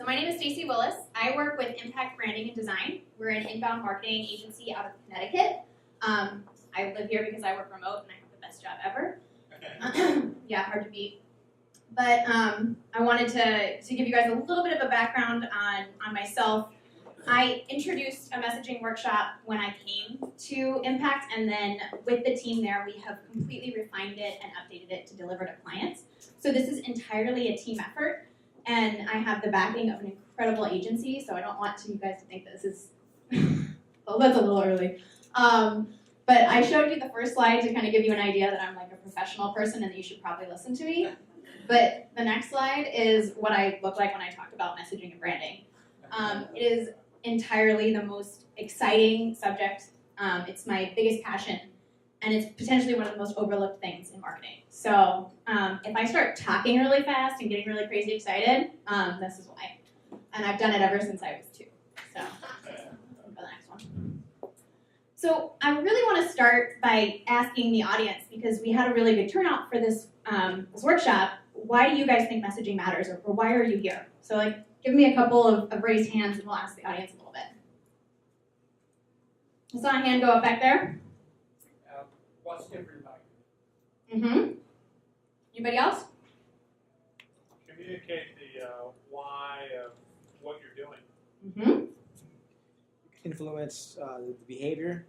So my name is Stacy Willis. I work with Impact Branding and Design. We're an inbound marketing agency out of Connecticut. I live here because I work remote and I have the best job ever. Yeah, hard to beat. But I wanted to give you guys a little bit of a background on myself. I introduced a messaging workshop when I came to Impact, and then with the team there, we have completely refined it and updated it to deliver to clients. So this is entirely a team effort, and I have the backing of an incredible agency, so I don't want you guys to think this is, well, that's a little early. But I showed you the first slide to kind of give you an idea that I'm like a professional person and that you should probably listen to me. But the next slide is what I look like when I talk about messaging and branding. It is entirely the most exciting subject. It's my biggest passion, and it's potentially one of the most overlooked things in marketing. So if I start talking really fast and getting really crazy excited, this is why. And I've done it ever since I was 2. So for the next one. So I really want to start by asking the audience, because we had a really good turnout for this workshop. Why do you guys think messaging matters, or why are you here? So give me a couple of raised hands and we'll ask the audience a little bit. I saw a hand go up back there. What's different about Mm-hmm. Anybody else? communicate the why of what you're doing? Mm-hmm. Influence the behavior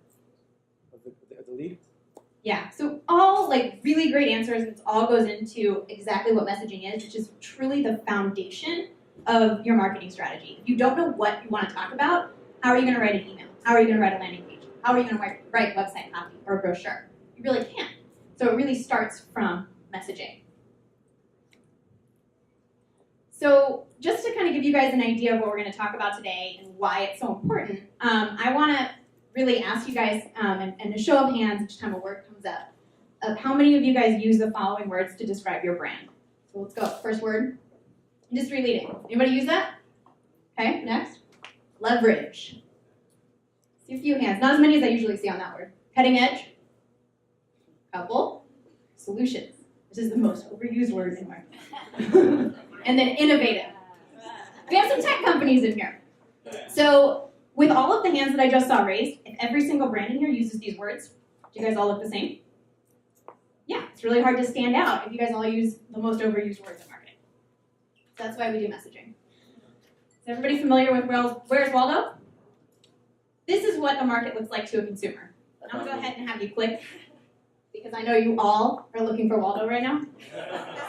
of the lead. Yeah, so all really great answers, and it all goes into exactly what messaging is, which is truly the foundation of your marketing strategy. If you don't know what you want to talk about, how are you going to write an email? How are you going to write a landing page? How are you going to write website copy or a brochure? You really can't. So it really starts from messaging. So just to kind of give you guys an idea of what we're going to talk about today and why it's so important, I want to really ask you guys, and a show of hands each time a word comes up, of how many of you guys use the following words to describe your brand. So let's go. First word, industry leading. Anybody use that? Okay, next. Leverage. See a few hands. Not as many as I usually see on that word. Cutting edge. Couple. Solutions. This is the most overused word in marketing. And then innovative. We have some tech companies in here. So with all of the hands that I just saw raised, if every single brand in here uses these words, do you guys all look the same? Yeah, it's really hard to stand out if you guys all use the most overused words in marketing. So that's why we do messaging. Is everybody familiar with Where's Waldo? This is what the market looks like to a consumer. I'm going to go ahead and have you click, because I know you all are looking for Waldo right now.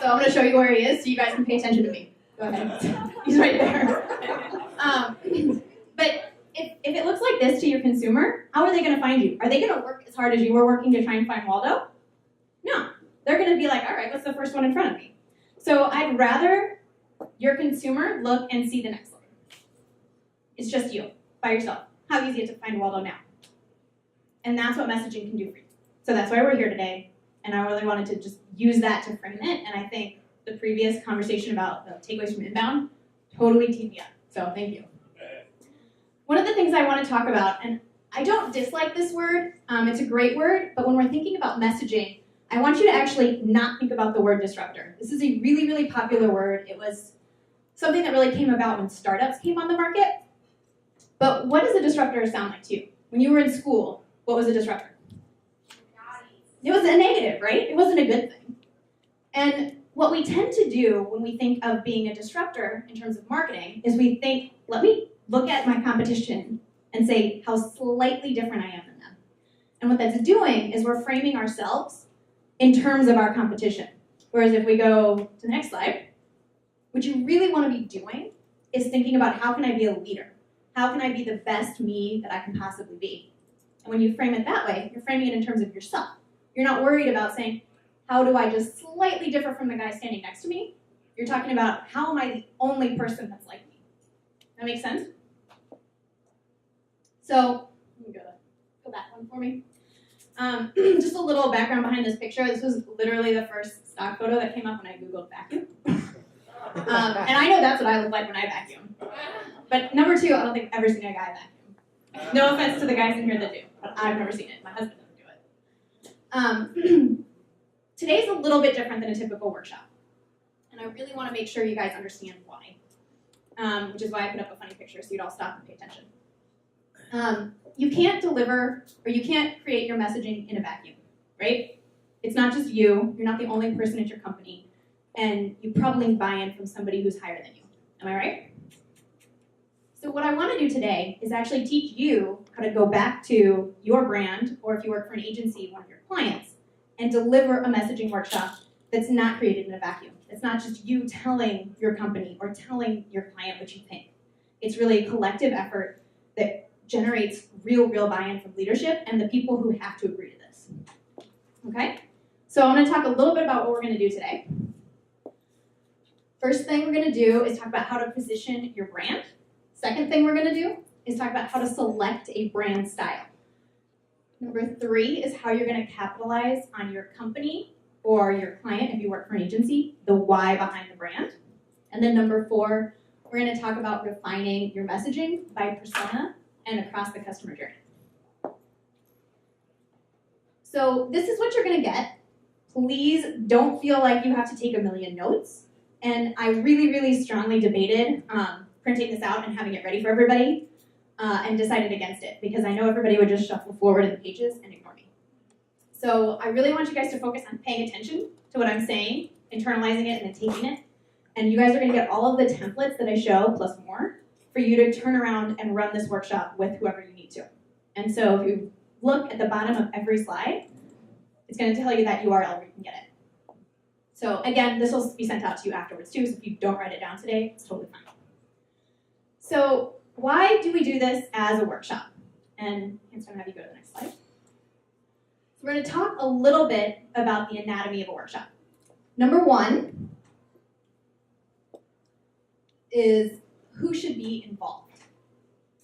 So I'm going to show you where he is so you guys can pay attention to me. Go ahead. He's right there. But if it looks like this to your consumer, how are they going to find you? Are they going to work as hard as you were working to try and find Waldo? No. They're going to be like, all right, what's the first one in front of me? So I'd rather your consumer look and see the next one. It's just you, by yourself. How easy is it to find Waldo now? And that's what messaging can do for you. So that's why we're here today. And I really wanted to just use that to frame it. And I think the previous conversation about the takeaways from inbound totally teed me up. So thank you. One of the things I want to talk about, and I don't dislike this word, it's a great word, but when we're thinking about messaging, I want you to actually not think about the word disruptor. This is a really, really popular word. It was something that really came about when startups came on the market. But what does a disruptor sound like to you? When you were in school, what was a disruptor? It was a negative, right? It wasn't a good thing. And what we tend to do when we think of being a disruptor in terms of marketing is we think, let me look at my competition and say how slightly different I am than them. And what that's doing is we're framing ourselves in terms of our competition. Whereas if we go to the next slide, what you really want to be doing is thinking about how can I be a leader? How can I be the best me that I can possibly be? And when you frame it that way, you're framing it in terms of yourself. You're not worried about saying, how do I just slightly differ from the guy standing next to me? You're talking about, how am I the only person that's like me? That makes sense? So, let me go back one for me. Just a little background behind this picture. This was literally the first stock photo that came up when I Googled vacuum. And I know that's what I look like when I vacuum. But number 2, I don't think I've ever seen a guy vacuum. No offense to the guys in here that do, but I've never seen it. My husband doesn't do it. Today's a little bit different than a typical workshop. And I really want to make sure you guys understand why. which is why I put up a funny picture so you'd all stop and pay attention. You can't deliver or you can't create your messaging in a vacuum, right? It's not just you. You're not the only person at your company. And you probably need buy-in from somebody who's higher than you. Am I right? So what I want to do today is actually teach you how to go back to your brand, or if you work for an agency, one of your clients, and deliver a messaging workshop that's not created in a vacuum. It's not just you telling your company or telling your client what you think. It's really a collective effort that generates real buy-in from leadership and the people who have to agree to this. Okay? So I'm going to talk a little bit about what we're going to do today. First thing we're going to do is talk about how to position your brand. Second thing we're going to do is talk about how to select a brand style. Number 3 is how you're going to capitalize on your company or your client, if you work for an agency, the why behind the brand. And then number 4, we're going to talk about refining your messaging by persona and across the customer journey. So this is what you're going to get. Please don't feel like you have to take a million notes. And I really strongly debated printing this out and having it ready for everybody and decided against it because I know everybody would just shuffle forward in the pages and ignore me. So I really want you guys to focus on paying attention to what I'm saying, internalizing it, and then taking it. And you guys are going to get all of the templates that I show, plus more, for you to turn around and run this workshop with whoever you need to. And so if you look at the bottom of every slide, it's going to tell you that URL where you can get it. So again, this will be sent out to you afterwards too, so if you don't write it down today, it's totally fine. So why do we do this as a workshop? And I'm going to have you go to the next slide. So we're going to talk a little bit about the anatomy of a workshop. Number 1 is who should be involved.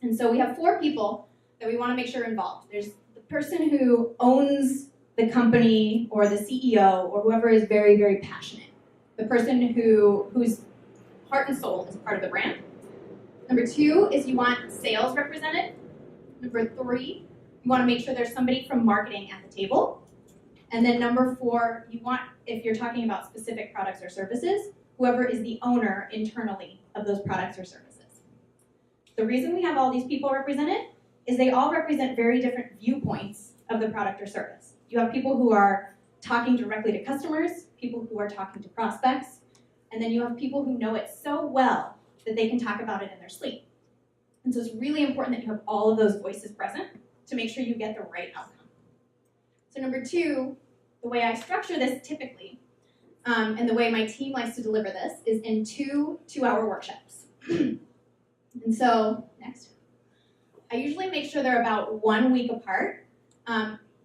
And so we have 4 people that we want to make sure are involved. There's the person who owns the company or the CEO or whoever is very passionate. The person whose heart and soul is a part of the brand. Number 2 is you want sales represented. Number 3, you want to make sure there's somebody from marketing at the table. And then number 4, you want, if you're talking about specific products or services, whoever is the owner internally of those products or services. The reason we have all these people represented is they all represent very different viewpoints of the product or service. You have people who are talking directly to customers, people who are talking to prospects, and then you have people who know it so well that they can talk about it in their sleep. And so it's really important that you have all of those voices present to make sure you get the right outcome. So number 2, the way I structure this typically, and the way my team likes to deliver this, is in 2 2-hour workshops. And so, next. I usually make sure they're about 1 week apart.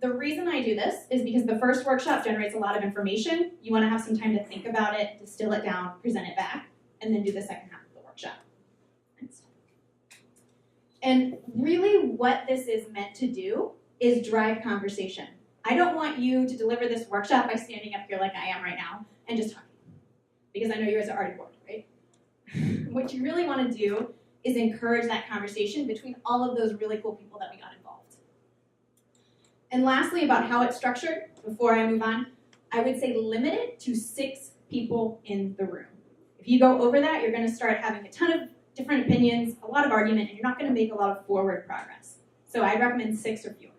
The reason I do this is because the first workshop generates a lot of information. You want to have some time to think about it, distill it down, present it back, and then do the second half of the workshop. Next. And really what this is meant to do is drive conversation. I don't want you to deliver this workshop by standing up here like I am right now and just talking, because I know you guys are already bored, right? What you really want to do is encourage that conversation between all of those really cool people that we got involved. And lastly, about how it's structured, before I move on, I would say limit it to 6 people in the room. If you go over that, you're going to start having a ton of different opinions, a lot of argument, and you're not going to make a lot of forward progress. So I'd recommend 6 or fewer.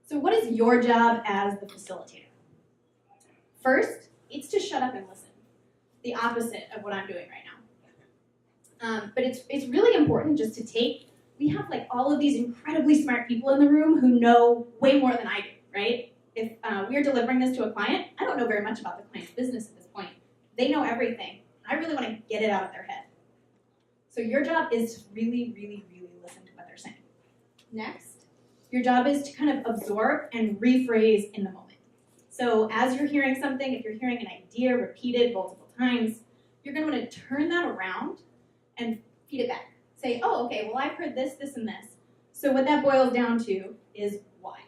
So what is your job as the facilitator? First, it's to shut up and listen. The opposite of what I'm doing right now. But it's really important just to take, we have like all of these incredibly smart people in the room who know way more than I do, right? If we're delivering this to a client, I don't know very much about the client's business at this point. They know everything. I really want to get it out of their head. So your job is to really listen to what they're saying. Next, your job is to kind of absorb and rephrase in the moment. So as you're hearing something, if you're hearing an idea repeated multiple times, you're going to want to turn that around and feed it back. Say, oh, okay, well, I've heard this, this, and this. So what that boils down to is why.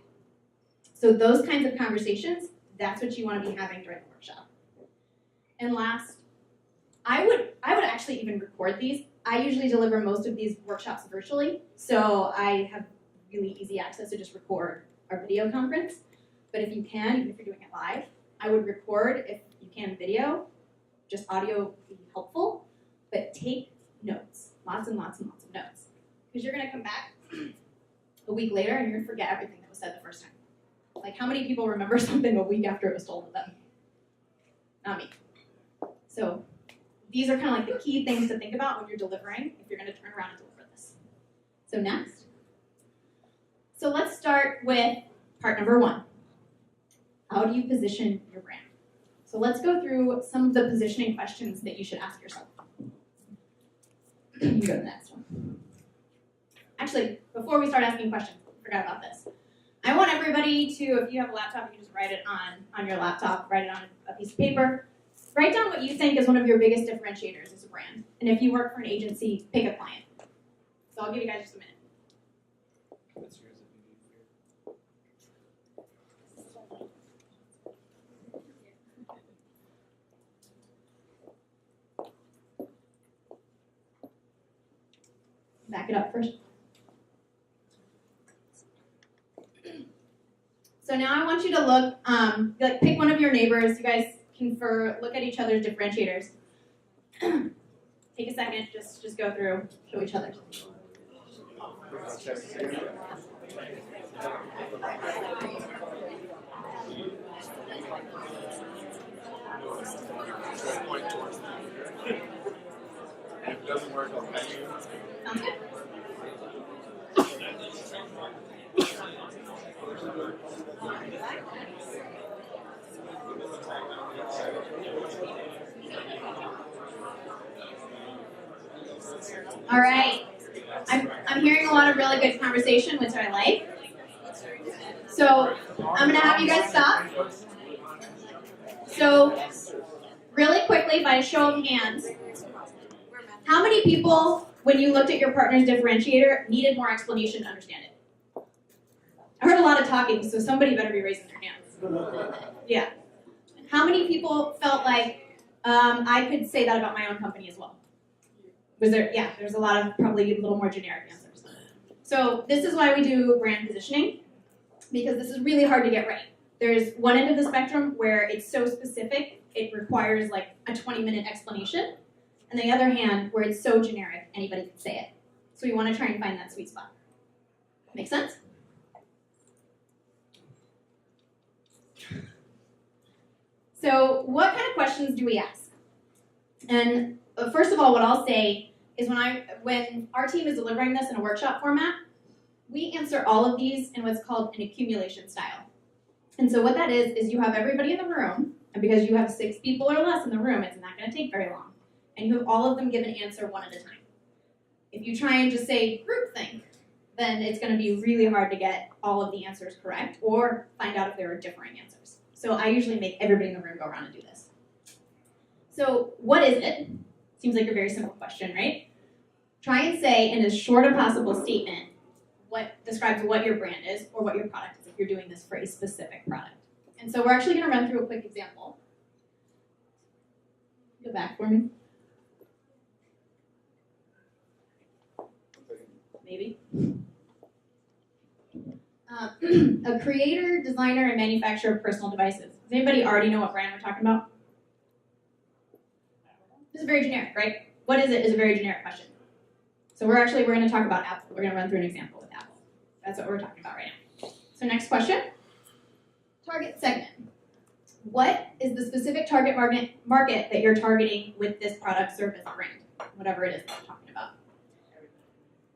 So those kinds of conversations, that's what you want to be having during the workshop. And last, I would actually even record these. I usually deliver most of these workshops virtually, so I have really easy access to just record our video conference. But if you can, even if you're doing it live, I would record, if you can, video. Just audio would be helpful, but take notes. Lots and lots and lots of notes. Because you're going to come back a week later and you're going to forget everything that was said the first time. Like, how many people remember something a week after it was told to them? Not me. So these are kind of like the key things to think about when you're delivering, if you're going to turn around and deliver this. So next. So let's start with part number 1. How do you position your brand? So let's go through some of the positioning questions that you should ask yourself. You go to the next one. Actually, before we start asking questions, I forgot about this. I want everybody to, if you have a laptop, you can just write it on your laptop, write it on a piece of paper. Write down what you think is one of your biggest differentiators as a brand. And if you work for an agency, pick a client. So I'll give you guys just a minute. That's yours if you need Back it up first. So now I want you to look, pick one of your neighbors. You guys confer, look at each other's differentiators. Take a second, just go through, show each other's. If it doesn't work, I'll pay you. Sounds good. All right. I'm hearing a lot of really good conversation, which I like. So I'm going to have you guys stop. So really quickly, by a show of hands, how many people, when you looked at your partner's differentiator, needed more explanation to understand it? I heard a lot of talking, so somebody better be raising their hands. Yeah. How many people felt like I could say that about my own company as well? Was there? Yeah, there's a lot of probably a little more generic answers. So this is why we do brand positioning, because this is really hard to get right. There's one end of the spectrum where it's so specific, it requires like a 20-minute explanation. And the other hand, where it's so generic, anybody can say it. So we want to try and find that sweet spot. Make sense? So what kind of questions do we ask? And first of all, what I'll say is when our team is delivering this in a workshop format, we answer all of these in what's called an accumulation style. And so what that is you have everybody in the room, and because you have 6 people or less in the room, it's not going to take very long. And you have all of them give an answer one at a time. If you try and just say groupthink, then it's going to be really hard to get all of the answers correct or find out if there are differing answers. So I usually make everybody in the room go around and do this. So what is it? Seems like a very simple question, right? Try and say in as short a possible statement what describes what your brand is or what your product is if you're doing this for a specific product. And so we're actually going to run through a quick example. Go back for me. Maybe. A creator, designer, and manufacturer of personal devices. Does anybody already know what brand we're talking about? This is very generic, right? What is it is a very generic question. So we're going to talk about Apple. We're going to run through an example with Apple. That's what we're talking about right now. So next question. Target segment. What is the specific target market that you're targeting with this product, service, brand? Whatever it is that we're talking about.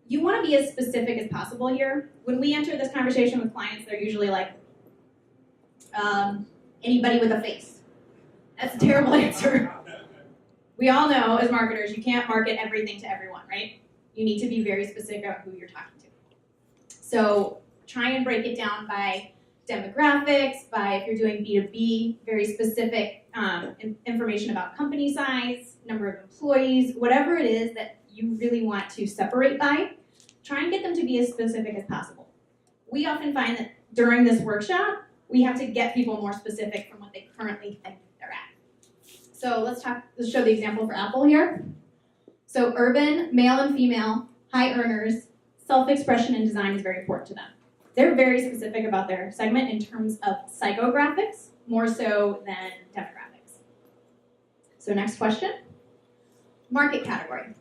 You want to be as specific as possible here. When we enter this conversation with clients, they're usually like, anybody with a face. That's a terrible answer. We all know as marketers, you can't market everything to everyone, right? You need to be very specific about who you're talking to. So try and break it down by demographics, by if you're doing B2B, very specific information about company size, number of employees, whatever it is that you really want to separate by, try and get them to be as specific as possible. We often find that during this workshop, we have to get people more specific from what they currently think they're at. So let's show the example for Apple here. So urban, male and female, high earners, self-expression and design is very important to them. They're very specific about their segment in terms of psychographics, more so than demographics. So next question, market category.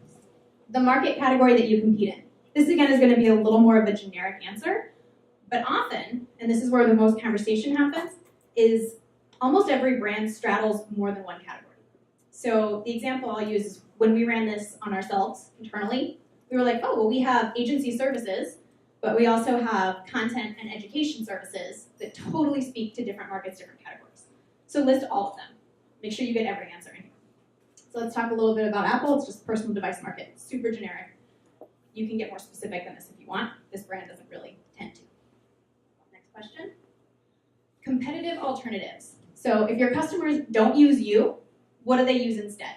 the market category that you compete in. This again is going to be a little more of a generic answer, but often, and this is where the most conversation happens, is almost every brand straddles more than one category. So the example I'll use is when we ran this on ourselves internally, we were like, oh, well, we have agency services, but we also have content and education services that totally speak to different markets, different categories. So list all of them. Make sure you get every answer in here. So let's talk a little bit about Apple. It's just personal device market, super generic. You can get more specific than this if you want. This brand doesn't really tend to. Next question. Competitive alternatives. So if your customers don't use you, what do they use instead?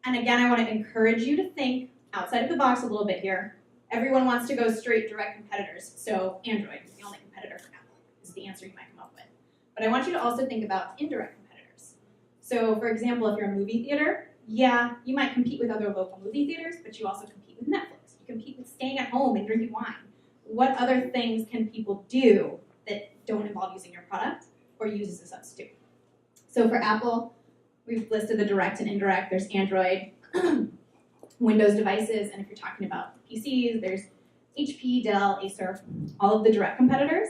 And again, I want to encourage you to think outside of the box a little bit here. Everyone wants to go straight direct competitors. So Android is the only competitor for Apple, is the answer you might come up with. But I want you to also think about indirect competitors. So for example, if you're a movie theater, yeah, you might compete with other local movie theaters, but you also compete with Netflix. You compete with staying at home and drinking wine. What other things can people do that don't involve using your product or use as a substitute? So for Apple, we've listed the direct and indirect. There's Android, Windows devices, and if you're talking about PCs, there's HP, Dell, Acer, all of the direct competitors.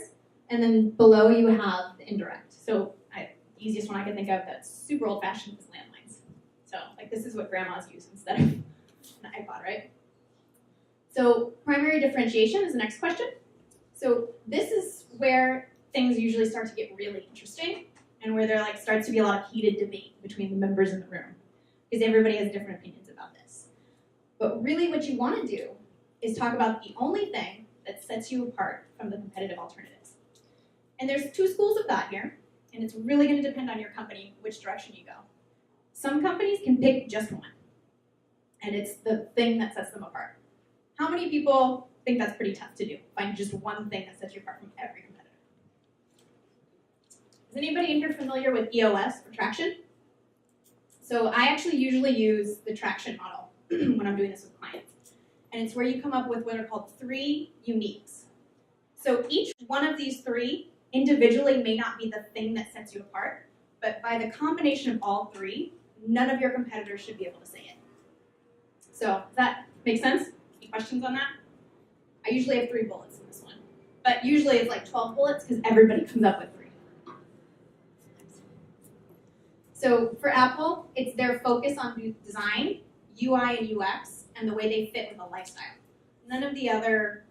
And then below you have the indirect. So the easiest one I can think of that's super old-fashioned is landlines. So like this is what grandmas use instead of an iPod, right? So primary differentiation is the next question. So this is where things usually start to get really interesting and where there starts to be a lot of heated debate between the members in the room because everybody has different opinions about this. But really what you want to do is talk about the only thing that sets you apart from the competitive alternatives. And there's two schools of thought here, and it's really going to depend on your company which direction you go. Some companies can pick just one, and it's the thing that sets them apart. How many people think that's pretty tough to do? Find just one thing that sets you apart from every competitor. Is anybody in here familiar with EOS or traction? So I actually usually use the traction model when I'm doing this with clients. And it's where you come up with what are called 3 uniques. So each one of these 3 individually may not be the thing that sets you apart, but by the combination of all 3, none of your competitors should be able to say it. So does that make sense? Any questions on that? I usually have 3 bullets in this one, but usually it's like 12 bullets because everybody comes up with 3. So for Apple, it's their focus on design, UI and UX, and the way they fit with a lifestyle. None of the other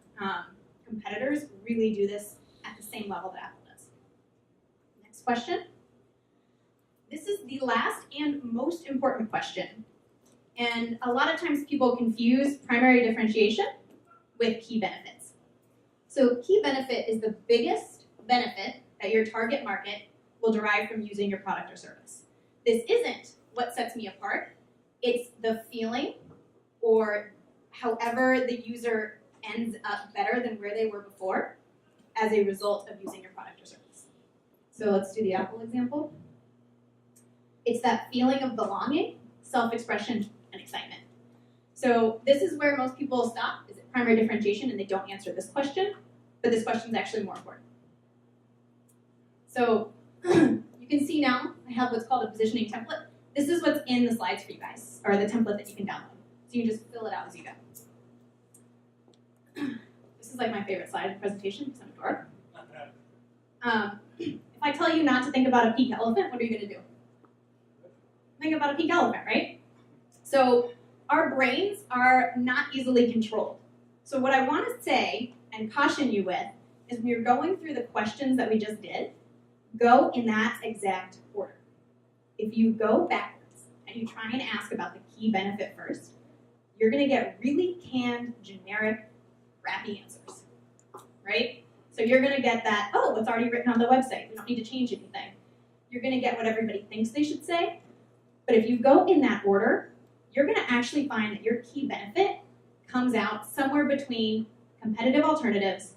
competitors really do this at the same level that Apple does. Next question. This is the last and most important question. And a lot of times people confuse primary differentiation with key benefits. So key benefit is the biggest benefit that your target market will derive from using your product or service. This isn't what sets me apart. It's the feeling or however the user ends up better than where they were before as a result of using your product or service. So let's do the Apple example. It's that feeling of belonging, self-expression, and excitement. So this is where most people stop, is it primary differentiation, and they don't answer this question, but this question is actually more important. So you can see now I have what's called a positioning template. This is what's in the slides for you guys, or the template that you can download. So you can just fill it out as you go. This is like my favorite slide in the presentation because I'm a dork. If I tell you not to think about a pink elephant, what are you going to do? Think about a pink elephant, right? So our brains are not easily controlled. So what I want to say and caution you with is when you're going through the questions that we just did, go in that exact order. If you go backwards and you try and ask about the key benefit first, you're going to get really canned, generic, crappy answers, right? So you're going to get that, oh, what's already written on the website. We don't need to change anything. You're going to get what everybody thinks they should say. But if you go in that order, you're going to actually find that your key benefit comes out somewhere between competitive alternatives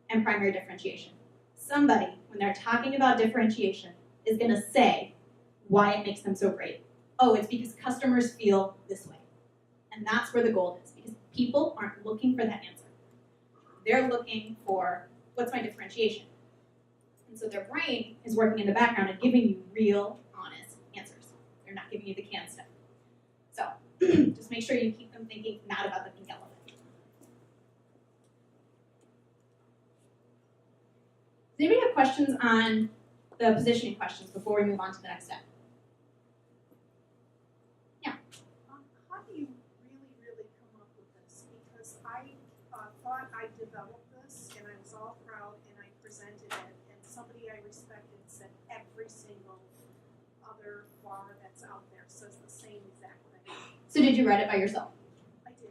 and primary differentiation. Somebody, when they're talking about differentiation, is going to say why it makes them so great. Oh, it's because customers feel this way. And that's where the gold is, because people aren't looking for that answer. They're looking for, what's my differentiation? And so their brain is working in the background and giving you real, honest answers. They're not giving you the canned stuff. So just make sure you keep them thinking not about the pink elephant. Does anybody have questions on the positioning questions before we move on to the next step? How do you really come up with this? Because I thought I developed this and I was all proud and I presented it, and somebody I respected said every single other bar that's out there says the same exact thing. So did you write it by yourself? I did,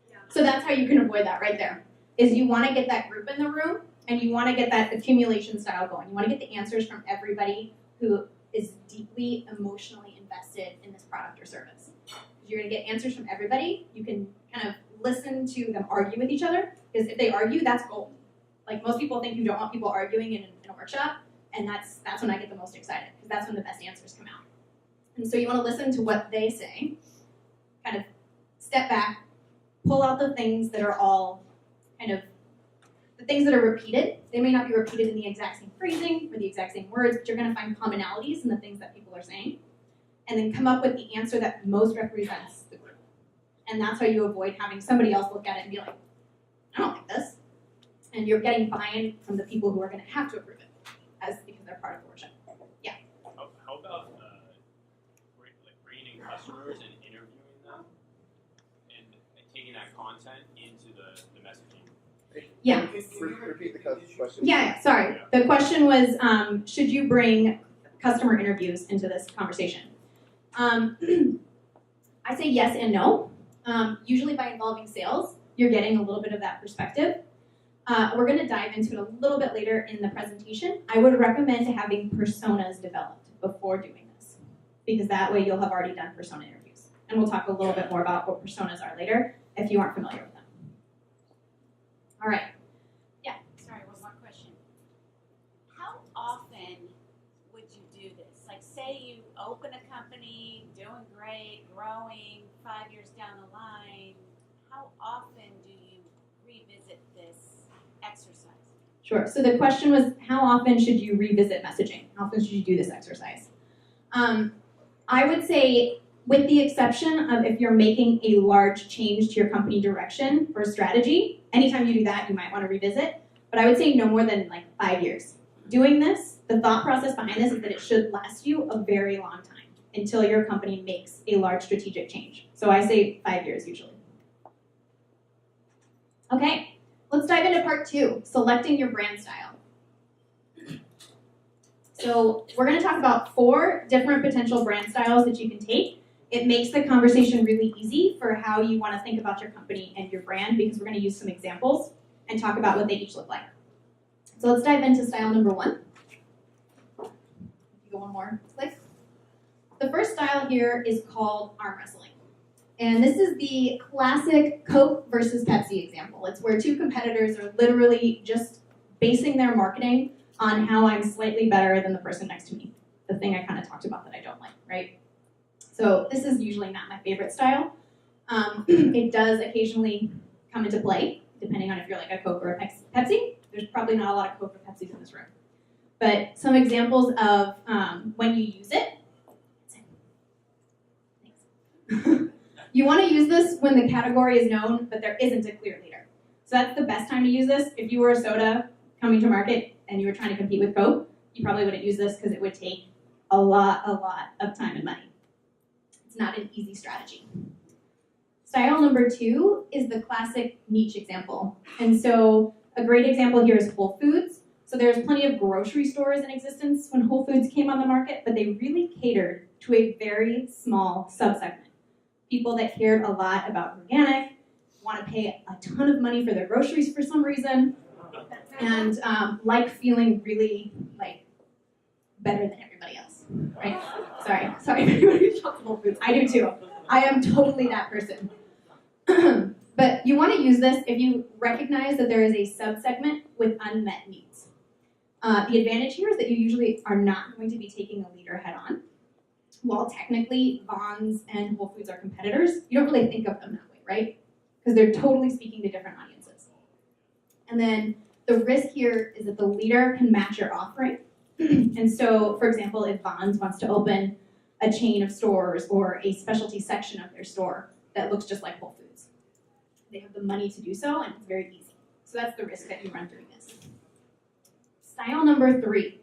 yeah. So that's how you can avoid that right there, is you want to get that group in the room and you want to get that accumulation style going. You want to get the answers from everybody who is deeply emotionally invested in this product or service. You're going to get answers from everybody. You can kind of listen to them argue with each other, because if they argue, that's gold. Like, most people think you don't want people arguing in a workshop, and that's when I get the most excited, because that's when the best answers come out. And so you want to listen to what they say, kind of step back, pull out the things that are all kind of the things that are repeated. They may not be repeated in the exact same phrasing or the exact same words, but you're going to find commonalities in the things that people are saying, and then come up with the answer that most represents the group. And that's how you avoid having somebody else look at it and be like, I don't like this. And you're getting buy-in from the people who are going to have to approve it, because they're part of the workshop. Yeah. How about bringing in customers and interviewing them, and taking that content into the messaging? Yeah. Repeat the question. Yeah, sorry. The question was, should you bring customer interviews into this conversation? I say yes and no. Usually by involving sales, you're getting a little bit of that perspective. We're going to dive into it a little bit later in the presentation. I would recommend having personas developed before doing this, because that way you'll have already done persona interviews. And we'll talk a little bit more about what personas are later if you aren't familiar with them. All right. Sorry, one more question. How often would you do this? Like, say you open a company, doing great, growing, 5 years down the line. How often do you revisit this exercise? Sure. So the question was, how often should you revisit messaging? How often should you do this exercise? I would say, with the exception of if you're making a large change to your company direction or strategy, anytime you do that, you might want to revisit. But I would say no more than 5 years. Doing this, the thought process behind this is that it should last you a very long time until your company makes a large strategic change. So I say 5 years usually. Okay, let's dive into part 2, selecting your brand style. So we're going to talk about 4 different potential brand styles that you can take. It makes the conversation really easy for how you want to think about your company and your brand, because we're going to use some examples and talk about what they each look like. So let's dive into style number 1. If you go one more click. The first style here is called arm wrestling. And this is the classic Coke versus Pepsi example. It's where 2 competitors are literally just basing their marketing on how I'm slightly better than the person next to me. The thing I kind of talked about that I don't like, right? So this is usually not my favorite style. It does occasionally come into play, depending on if you're like a Coke or a Pepsi. There's probably not a lot of Coke or Pepsis in this room. But some examples of when you use it. You want to use this when the category is known, but there isn't a clear leader. So that's the best time to use this. If you were a soda coming to market and you were trying to compete with Coke, you probably wouldn't use this because it would take a lot of time and money. It's not an easy strategy. Style number 2 is the classic niche example. And so a great example here is Whole Foods. So there's plenty of grocery stores in existence when Whole Foods came on the market, but they really catered to a very small subsegment. People that cared a lot about organic, want to pay a ton of money for their groceries for some reason, and like feeling really better than everybody else, right? Sorry if anybody shops at Whole Foods. I do too. I am totally that person. But you want to use this if you recognize that there is a subsegment with unmet needs. The advantage here is that you usually are not going to be taking a leader head on. While technically Vons and Whole Foods are competitors, you don't really think of them that way, right? Because they're totally speaking to different audiences. And then the risk here is that the leader can match your offering. And so, for example, if Vons wants to open a chain of stores or a specialty section of their store that looks just like Whole Foods. They have the money to do so, and it's very easy. So that's the risk that you run doing this. Style number 3.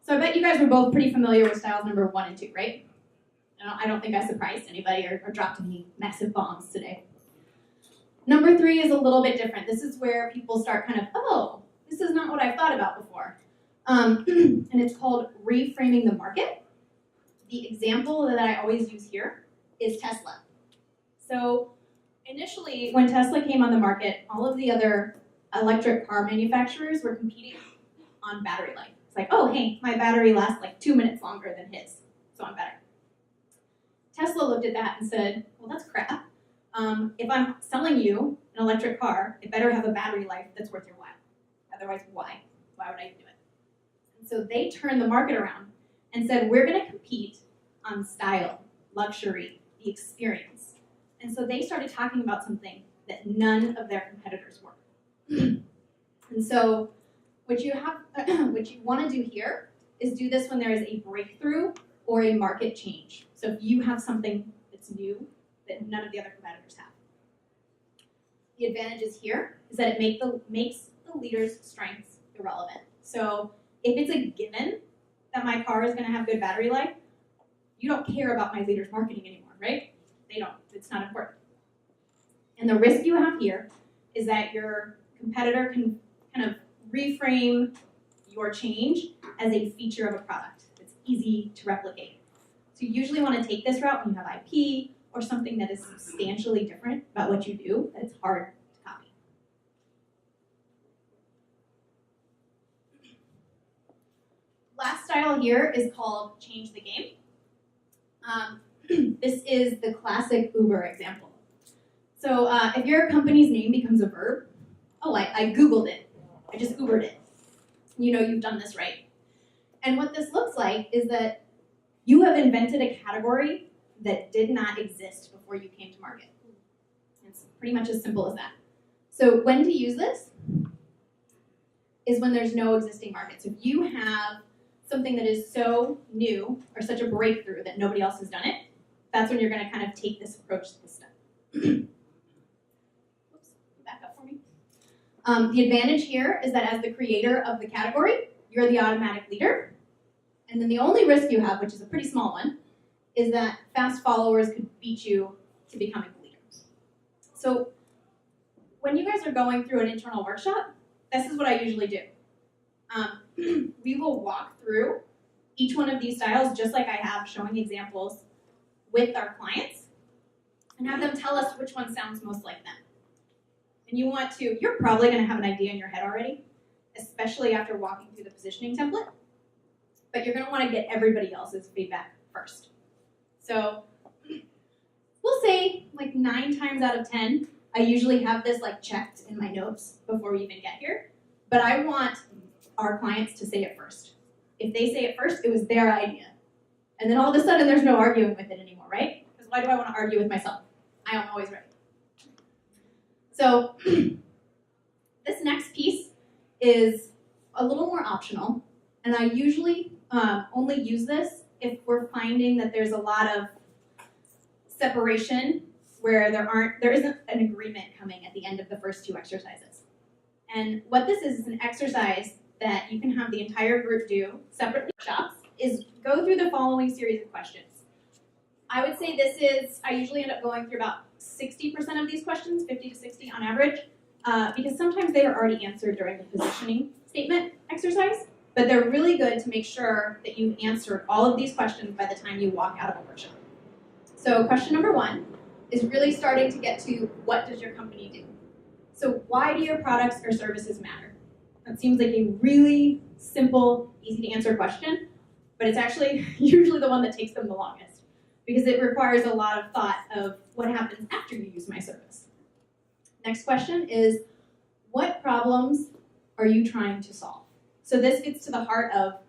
So I bet you guys were both pretty familiar with styles number 1 and 2, right? I don't think I surprised anybody or dropped any massive bombs today. Number 3 is a little bit different. This is where people start kind of, oh, this is not what I've thought about before. And it's called reframing the market. The example that I always use here is Tesla. So initially, when Tesla came on the market, all of the other electric car manufacturers were competing on battery life. It's like, oh, hey, my battery lasts like 2 minutes longer than his, so I'm better. Tesla looked at that and said, well, that's crap. If I'm selling you an electric car, it better have a battery life that's worth your while. Otherwise, why? Why would I do it? And so they turned the market around and said, we're going to compete on style, luxury, the experience. And so they started talking about something that none of their competitors were. And so what you want to do here is do this when there is a breakthrough or a market change. So if you have something that's new that none of the other competitors have. The advantages here is that it makes the leader's strengths irrelevant. So if it's a given that my car is going to have good battery life, you don't care about my leader's marketing anymore, right? They don't. It's not important. And the risk you have here is that your competitor can kind of reframe your change as a feature of a product that's easy to replicate. So you usually want to take this route when you have IP or something that is substantially different about what you do that it's hard to copy. Last style here is called change the game. This is the classic Uber example. So if your company's name becomes a verb, oh, I Googled it. I just Ubered it. You know you've done this right. And what this looks like is that you have invented a category that did not exist before you came to market. It's pretty much as simple as that. So when to use this is when there's no existing market. So if you have something that is so new or such a breakthrough that nobody else has done it, that's when you're going to kind of take this approach to this stuff. Whoops, back up for me. The advantage here is that as the creator of the category, you're the automatic leader. And then the only risk you have, which is a pretty small one, is that fast followers could beat you to becoming the leader. So when you guys are going through an internal workshop, this is what I usually do. We will walk through each one of these styles, just like I have, showing examples with our clients, and have them tell us which one sounds most like them. And you're probably going to have an idea in your head already, especially after walking through the positioning template, but you're going to want to get everybody else's feedback first. So we'll say like 9 times out of 10, I usually have this like checked in my notes before we even get here, but I want our clients to say it first. If they say it first, it was their idea. And then all of a sudden there's no arguing with it anymore, right? Because why do I want to argue with myself? I am always right. So this next piece is a little more optional, and I usually only use this if we're finding that there's a lot of separation where there isn't an agreement coming at the end of the first 2 exercises. And what this is an exercise that you can have the entire group do separately workshops, is go through the following series of questions. I would say I usually end up going through about 60% of these questions, 50 to 60 on average, because sometimes they are already answered during the positioning statement exercise, but they're really good to make sure that you've answered all of these questions by the time you walk out of a workshop. So question number 1 is really starting to get to, what does your company do? So why do your products or services matter? That seems like a really simple, easy to answer question, but it's actually usually the one that takes them the longest because it requires a lot of thought of what happens after you use my service. Next question is, what problems are you trying to solve? So this gets to the heart of,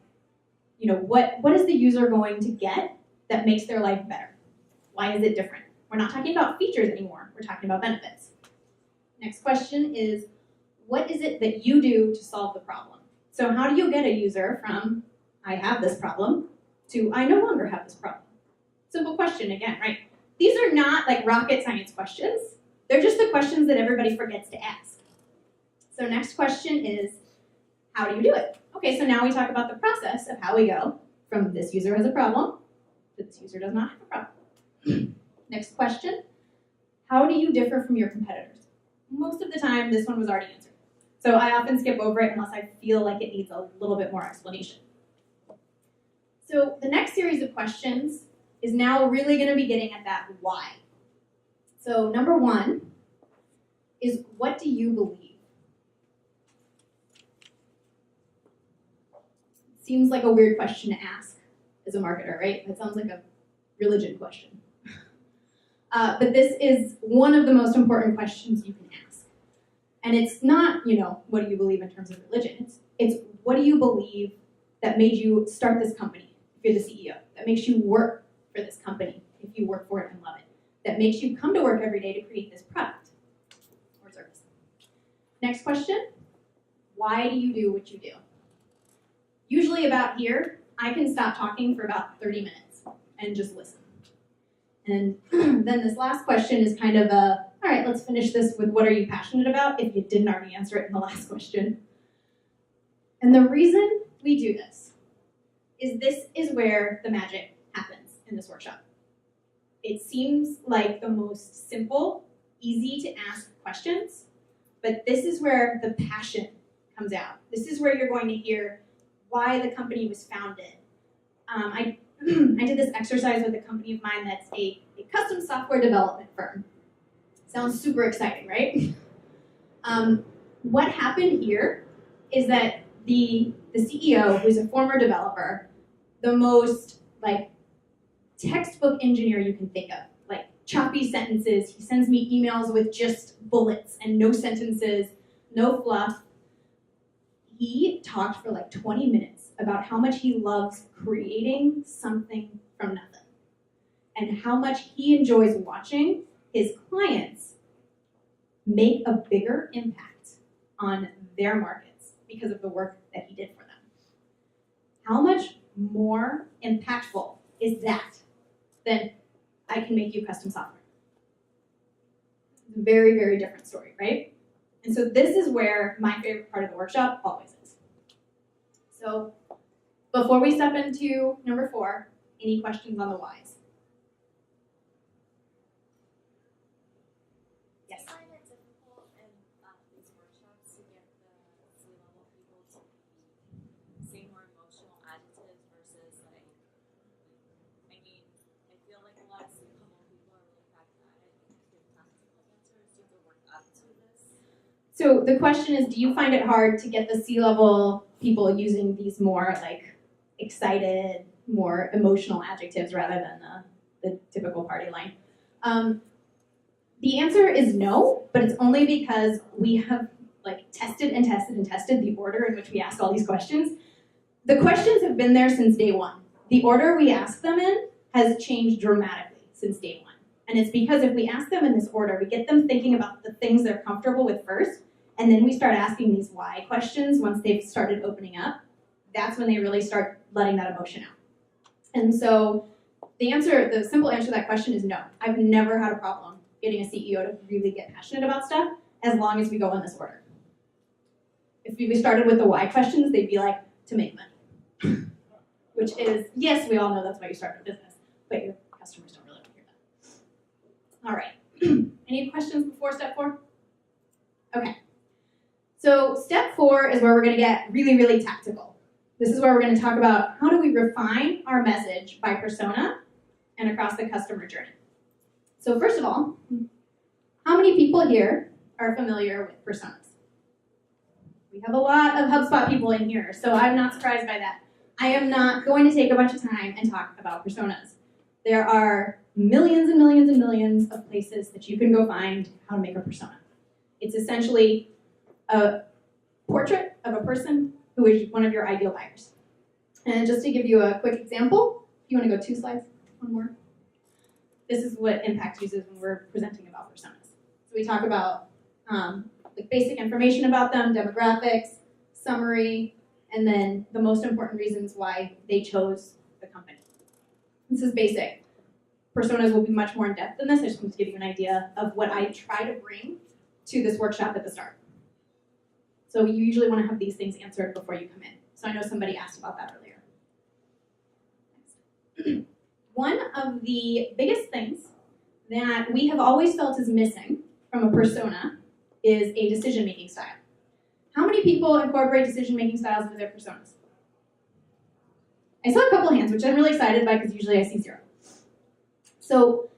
what is the user going to get that makes their life better? Why is it different? We're not talking about features anymore. We're talking about benefits. Next question is, what is it that you do to solve the problem? So how do you get a user from, I have this problem, to I no longer have this problem? Simple question again, right? These are not like rocket science questions. They're just the questions that everybody forgets to ask. So next question is, how do you do it? Okay, so now we talk about the process of how we go from this user has a problem to this user does not have a problem. Next question, how do you differ from your competitors? Most of the time, this one was already answered. So I often skip over it unless I feel like it needs a little bit more explanation. So the next series of questions is now really going to be getting at that why. So number one is, what do you believe? Seems like a weird question to ask as a marketer, right? That sounds like a religion question. But this is one of the most important questions you can ask. And it's not, what do you believe in terms of religion? It's what do you believe that made you start this company if you're the CEO? That makes you work for this company if you work for it and love it. That makes you come to work every day to create this product or service. Next question, why do you do what you do? Usually about here, I can stop talking for about 30 minutes and just listen. And then this last question is kind of all right, let's finish this with what are you passionate about if you didn't already answer it in the last question. And the reason we do this is where the magic happens in this workshop. It seems like the most simple, easy to ask questions, but this is where the passion comes out. This is where you're going to hear why the company was founded. I did this exercise with a company of mine that's a custom software development firm. Sounds super exciting, right? What happened here is that the CEO, who's a former developer, the most textbook engineer you can think of, choppy sentences. He sends me emails with just bullets and no sentences, no fluff. He talked for 20 minutes about how much he loves creating something from nothing and how much he enjoys watching his clients make a bigger impact on their markets because of the work that he did for them. How much more impactful is that than I can make you custom software? Very, very different story, right? And so this is where my favorite part of the workshop always is. So before we step into number 4, any questions on the whys? Yes? I find it difficult in these workshops to get the C-level people to say more emotional adjectives versus I feel like a lot of C-level people are really pragmatic and give tactical answers. Do you have to work up to this? So the question is, do you find it hard to get the C-level people using these more excited, more emotional adjectives rather than the typical party line? The answer is no, but it's only because we have tested and tested and tested the order in which we ask all these questions. The questions have been there since day one. The order we ask them in has changed dramatically since day one. And it's because if we ask them in this order, we get them thinking about the things they're comfortable with first, and then we start asking these why questions once they've started opening up. That's when they really start letting that emotion out. And so the simple answer to that question is no. I've never had a problem getting a CEO to really get passionate about stuff as long as we go in this order. If we started with the why questions, they'd be like, to make money. Which is, yes, we all know that's why you start a business, but your customers don't really want to hear that. All right. Any questions before step 4? Okay. So step 4 is where we're going to get really, really tactical. This is where we're going to talk about how do we refine our message by persona and across the customer journey. So first of all, how many people here are familiar with personas? We have a lot of HubSpot people in here, so I'm not surprised by that. I am not going to take a bunch of time and talk about personas. There are millions and millions and millions of places that you can go find how to make a persona. It's essentially a portrait of a person who is one of your ideal buyers. And just to give you a quick example, if you want to go 2 slides, one more. This is what Impact uses when we're presenting about personas. So we talk about basic information about them, demographics, summary, and then the most important reasons why they chose the company. This is basic. Personas will be much more in depth than this. I just want to give you an idea of what I try to bring to this workshop at the start. So you usually want to have these things answered before you come in. So I know somebody asked about that earlier. Next. One of the biggest things that we have always felt is missing from a persona is a decision-making style. How many people incorporate decision-making styles into their personas? I saw a couple hands, which I'm really excited by because usually I see 0. So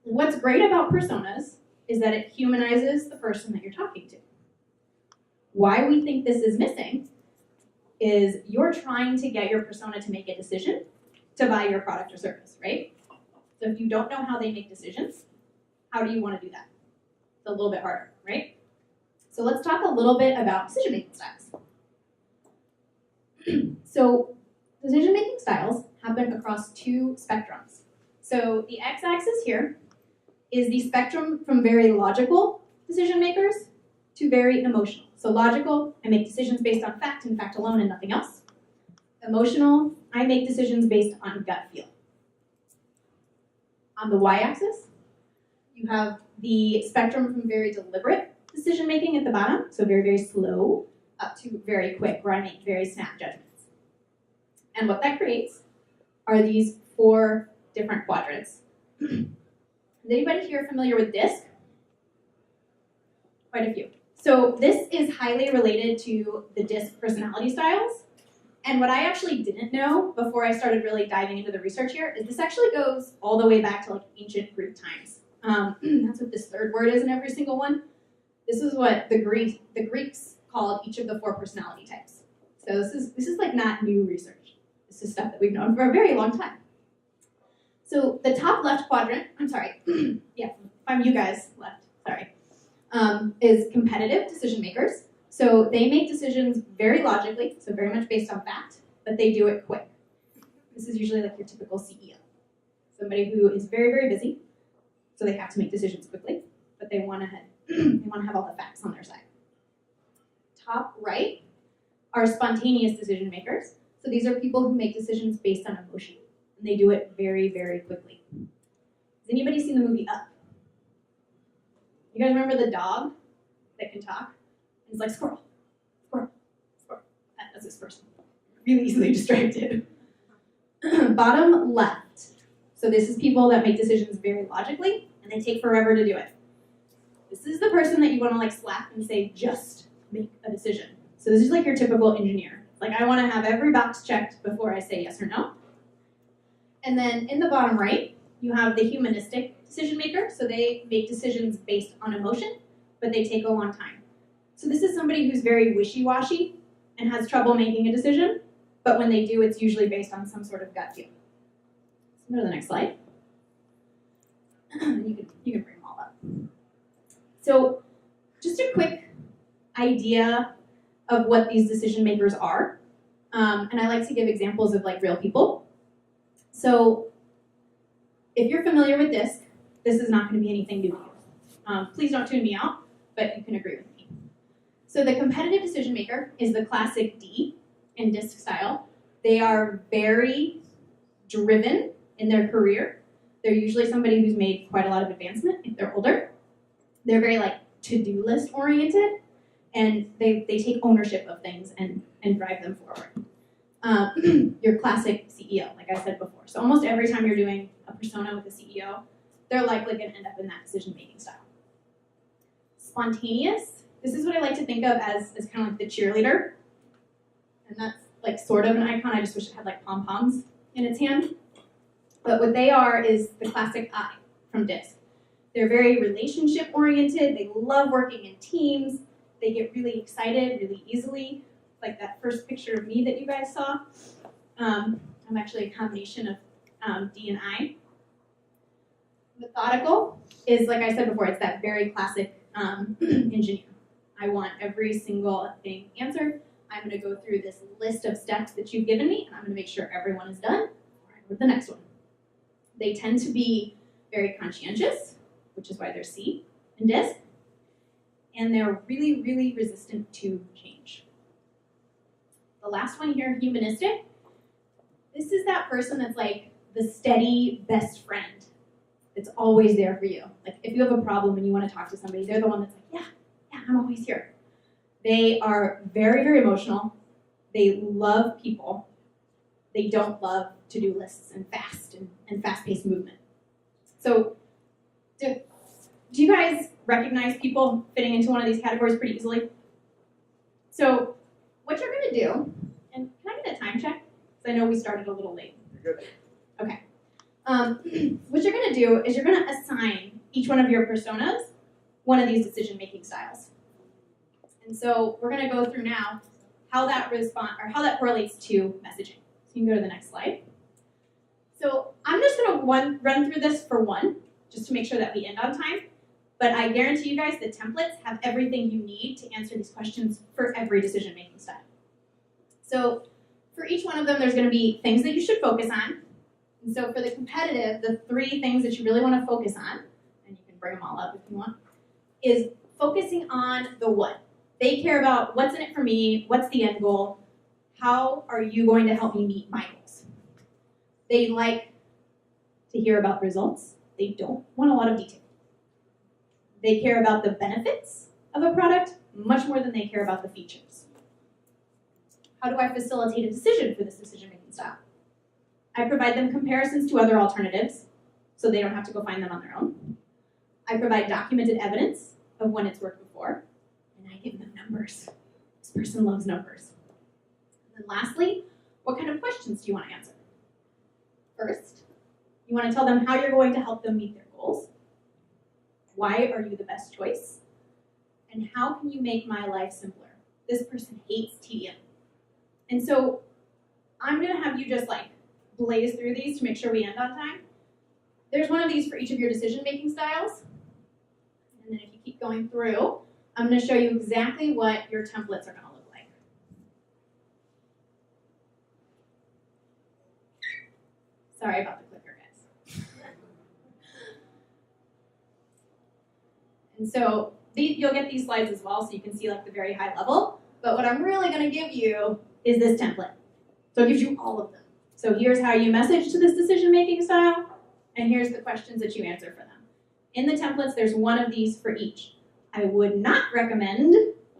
what's great about personas is that it humanizes the person that you're talking to. Why we think this is missing is you're trying to get your persona to make a decision to buy your product or service, right? So if you don't know how they make decisions, how do you want to do that? It's a little bit harder, right? So let's talk a little bit about decision-making styles. So decision-making styles happen across 2 spectrums. So the x-axis here is the spectrum from very logical decision makers to very emotional. So logical, I make decisions based on fact and fact alone and nothing else. Emotional, I make decisions based on gut feel. On the y-axis, you have the spectrum from very deliberate decision making at the bottom, so very, very slow, up to very quick, where I make very snap judgments. And what that creates are these 4 different quadrants. Is anybody here familiar with DISC? Quite a few. So this is highly related to the DISC personality styles. And what I actually didn't know before I started really diving into the research here is this actually goes all the way back to like ancient Greek times. That's what this 3rd word is in every single one. This is what the Greeks called each of the 4 personality types. So this is like not new research. This is stuff that we've known for a very long time. So the top left quadrant, I'm sorry, yeah, I'm you guys left, sorry, is competitive decision makers. So they make decisions very logically, so very much based on fact, but they do it quick. This is usually like your typical CEO. Somebody who is very, very busy, so they have to make decisions quickly, but they want to have all the facts on their side. Top right are spontaneous decision makers. So these are people who make decisions based on emotion, and they do it very, very quickly. Has anybody seen the movie Up? You guys remember the dog that can talk? It's like squirrel, squirrel, squirrel. That's this person. Really easily distracted. Bottom left. So this is people that make decisions very logically, and they take forever to do it. This is the person that you want to like slap and say, just make a decision. So this is like your typical engineer. Like I want to have every box checked before I say yes or no. And then in the bottom right, you have the humanistic decision maker. So they make decisions based on emotion, but they take a long time. So this is somebody who's very wishy-washy and has trouble making a decision, but when they do, it's usually based on some sort of gut feel. Let's go to the next slide. You can bring them all up. So just a quick idea of what these decision makers are. And I like to give examples of like real people. So if you're familiar with DISC, this is not going to be anything new to you. Please don't tune me out, but you can agree with me. So the competitive decision maker is the classic D in DISC style. They are very driven in their career. They're usually somebody who's made quite a lot of advancement if they're older. They're very like to-do list oriented, and they take ownership of things and drive them forward. Your classic CEO, like I said before. So almost every time you're doing a persona with a CEO, they're likely going to end up in that decision-making style. Spontaneous, this is what I like to think of as kind of like the cheerleader. And that's like sort of an icon. I just wish it had like pom-poms in its hand. But what they are is the classic I from DISC. They're very relationship-oriented. They love working in teams. They get really excited really easily. Like that first picture of me that you guys saw. I'm actually a combination of D and I. Methodical is, like I said before, it's that very classic engineer. I want every single thing answered. I'm going to go through this list of steps that you've given me, and I'm going to make sure everyone is done before I go to the next one. They tend to be very conscientious, which is why they're C in DISC, and they're really, really resistant to change. The last one here, humanistic. This is that person that's like the steady best friend that's always there for you. Like if you have a problem and you want to talk to somebody, they're the one that's like, yeah, I'm always here. They are very, very emotional. They love people. They don't love to-do lists and fast-paced movement. So do you guys recognize people fitting into one of these categories pretty easily? So what you're going to do, and can I get a time check? Because I know we started a little late. You're good. Okay. What you're going to do is you're going to assign each one of your personas one of these decision-making styles. And so we're going to go through now how that correlates to messaging. So you can go to the next slide. So I'm just going to run through this for one, just to make sure that we end on time. But I guarantee you guys the templates have everything you need to answer these questions for every decision-making style. So for each one of them, there's going to be things that you should focus on. And so for the competitive, the 3 things that you really want to focus on, and you can bring them all up if you want, is focusing on the what. They care about what's in it for me, what's the end goal, how are you going to help me meet my goals. They like to hear about results. They don't want a lot of detail. They care about the benefits of a product much more than they care about the features. How do I facilitate a decision for this decision-making style? I provide them comparisons to other alternatives so they don't have to go find them on their own. I provide documented evidence of when it's worked before, and I give them numbers. This person loves numbers. And then lastly, what kind of questions do you want to answer? First, you want to tell them how you're going to help them meet their goals. Why are you the best choice? And how can you make my life simpler? This person hates tedium. And so I'm going to have you just like blaze through these to make sure we end on time. There's one of these for each of your decision-making styles. And then if you keep going through, I'm going to show you exactly what your templates are going to look like. Sorry about the clicker, guys. And so you'll get these slides as well, so you can see like the very high level. But what I'm really going to give you is this template. So it gives you all of them. So here's how you message to this decision-making style, and here's the questions that you answer for them. In the templates, there's one of these for each. I would not recommend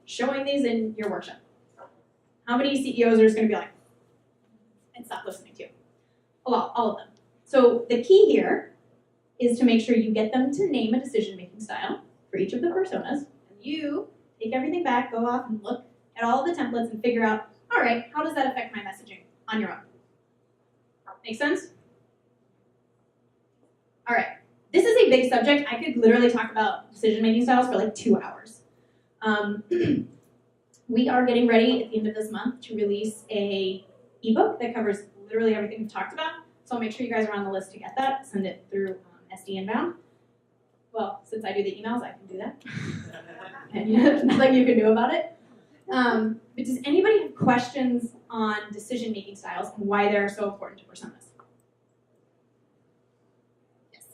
showing these in your workshop. How many CEOs are just going to be like, and stop listening to you? All of them. So the key here is to make sure you get them to name a decision-making style for each of the personas, and you take everything back, go off and look at all of the templates and figure out, all right, how does that affect my messaging on your own? Make sense? All right. This is a big subject. I could literally talk about decision-making styles for like 2 hours. We are getting ready at the end of this month to release a ebook that covers literally everything we've talked about. So I'll make sure you guys are on the list to get that. Send it through SD Inbound. Well, since I do the emails, I can do that. And there's nothing you can do about it. But does anybody have questions on decision-making styles and why they're so important to personas? Yes.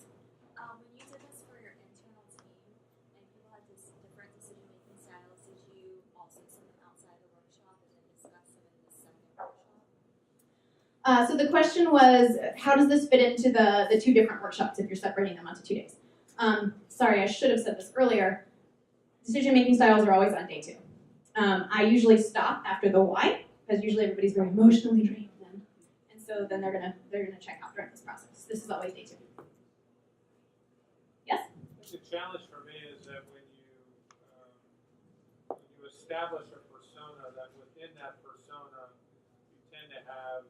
When you did this for your internal team and people had this different decision-making styles, did you also send them outside the workshop and then discuss them in the second workshop? So the question was, how does this fit into the 2 different workshops if you're separating them onto 2 days? Sorry, I should have said this earlier. Decision-making styles are always on day 2. I usually stop after the why, because usually everybody's very emotionally drained then. And so then they're gonna check out during this process. This is always day 2. Yes? The challenge for me is that when you establish a persona, that within that persona, you tend to have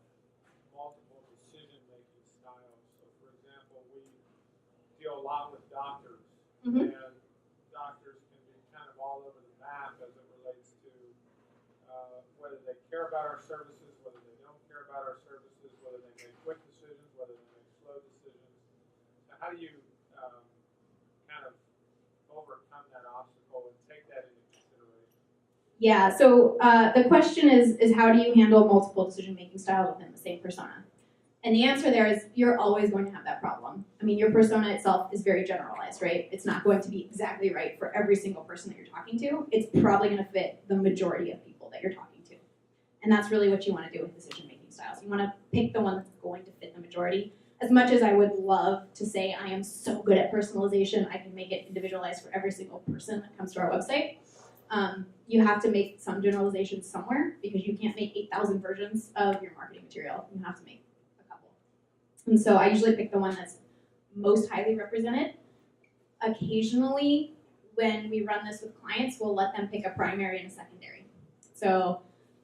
multiple decision-making styles. So for example, we deal a lot with doctors, and doctors can be kind of all over the map as it relates to whether they care about our services, whether they don't care about our services, whether they make quick decisions, whether they make slow decisions. So how do you kind of overcome that obstacle and take that into consideration? Yeah, so the question is how do you handle multiple decision-making styles within the same persona? And the answer there is you're always going to have that problem. I mean, your persona itself is very generalized, right? It's not going to be exactly right for every single person that you're talking to. It's probably going to fit the majority of people that you're talking to. And that's really what you want to do with decision-making styles. You want to pick the one that's going to fit the majority. as much as I would love to say I am so good at personalization, I can make it individualized for every single person that comes to our website, you have to make some generalizations somewhere because you can't make 8,000 versions of your marketing material. You have to make a couple. And so I usually pick the one that's most highly represented. Occasionally, when we run this with clients, we'll let them pick a primary and a secondary. So